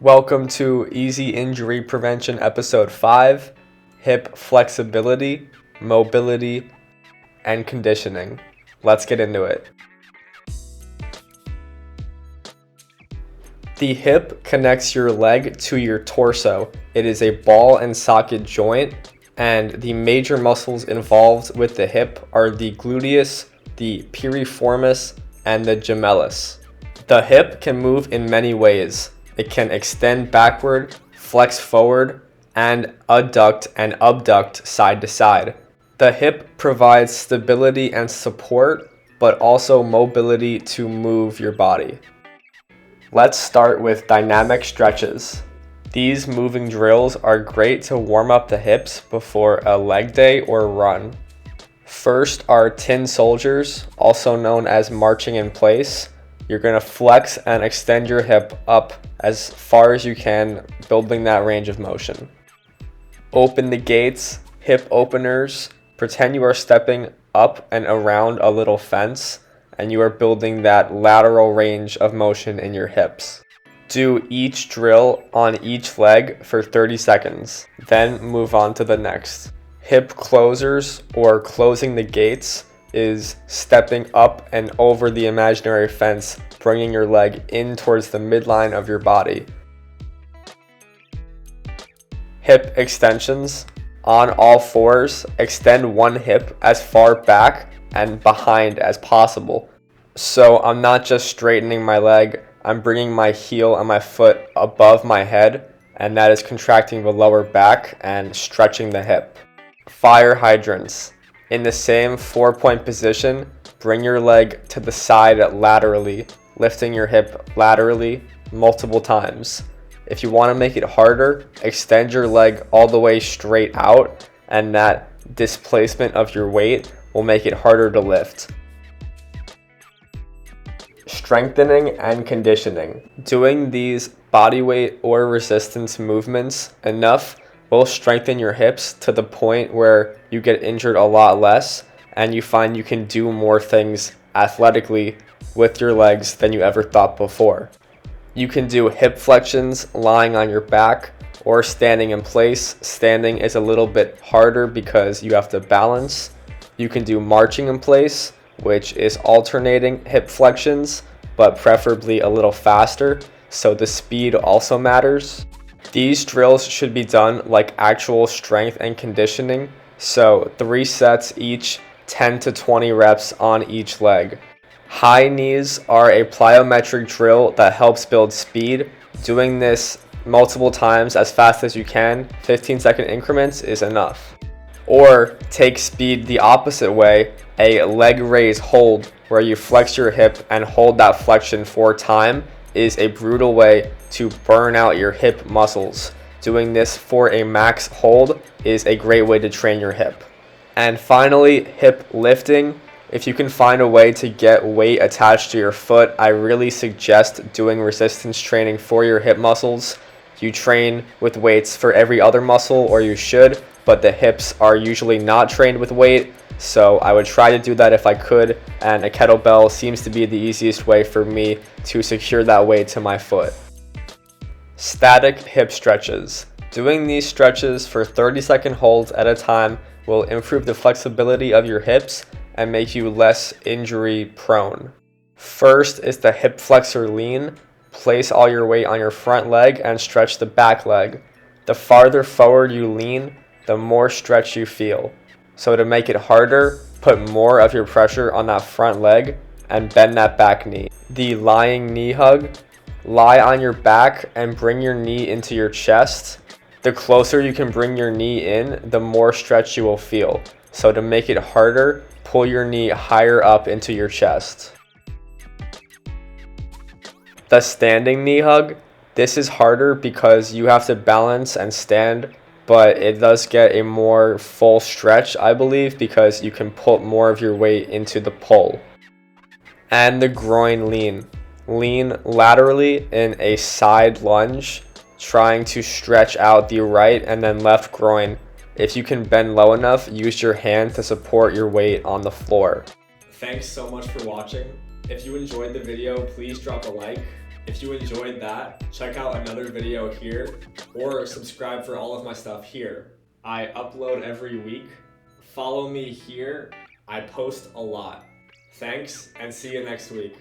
Welcome to Easy Injury Prevention Episode 5, Hip Flexibility, Mobility, and Conditioning. Let's get into it. The hip connects your leg to your torso. It is a ball and socket joint, and the major muscles involved with the hip are the gluteus, the piriformis, and the gemellus. The hip can move in many ways. It can extend backward, flex forward, and adduct and abduct side to side. The hip provides stability and support, but also mobility to move your body. Let's start with dynamic stretches. These moving drills are great to warm up the hips before a leg day or run. First are tin soldiers, also known as marching in place. You're going to flex and extend your hip up as far as you can, building that range of motion. Open the gates, hip openers. Pretend you are stepping up and around a little fence, and you are building that lateral range of motion in your hips. Do each drill on each leg for 30 seconds, then move on to the next. Hip closers, or closing the gates, is stepping up and over the imaginary fence, bringing your leg in towards the midline of your body. Hip extensions. On all fours, extend one hip as far back and behind as possible. So I'm not just straightening my leg, I'm bringing my heel and my foot above my head, and that is contracting the lower back and stretching the hip. Fire hydrants. In the same 4-point position, bring your leg to the side laterally, lifting your hip laterally multiple times. If you want to make it harder, extend your leg all the way straight out, and that displacement of your weight will make it harder to lift. Strengthening and conditioning. Doing these body weight or resistance movements enough will strengthen your hips to the point where you get injured a lot less and you find you can do more things athletically with your legs than you ever thought before. You can do hip flexions lying on your back or standing in place. Standing is a little bit harder because you have to balance. You can do marching in place, which is alternating hip flexions, but preferably a little faster, so the speed also matters. These drills should be done like actual strength and conditioning, so 3 sets each, 10 to 20 reps on each leg. High knees are a plyometric drill that helps build speed. Doing this multiple times as fast as you can, 15-second increments, is enough. Or take speed the opposite way, a leg raise hold where you flex your hip and hold that flexion for time is a brutal way to burn out your hip muscles. Doing this for a max hold is a great way to train your hip. And finally, hip lifting. If you can find a way to get weight attached to your foot, I really suggest doing resistance training for your hip muscles. You train with weights for every other muscle, or you should, but the hips are usually not trained with weight. So I would try to do that if I could, and a kettlebell seems to be the easiest way for me to secure that weight to my foot. Static hip stretches. Doing these stretches for 30-second holds at a time will improve the flexibility of your hips and make you less injury prone. First is the hip flexor lean. Place all your weight on your front leg and stretch the back leg. The farther forward you lean, the more stretch you feel. So to make it harder, put more of your pressure on that front leg and bend that back knee. The lying knee hug. Lie on your back and bring your knee into your chest. The closer you can bring your knee in, the more stretch you will feel. So to make it harder, pull your knee higher up into your chest. The standing knee hug. This is harder because you have to balance and stand, but it does get a more full stretch, I believe, because you can put more of your weight into the pull. And the groin lean. Lean laterally in a side lunge, trying to stretch out the right and then left groin. If you can bend low enough, use your hand to support your weight on the floor. Thanks so much for watching. If you enjoyed the video, please drop a like. If you enjoyed that, check out another video here or subscribe for all of my stuff here. I upload every week. Follow me here. I post a lot. Thanks and see you next week.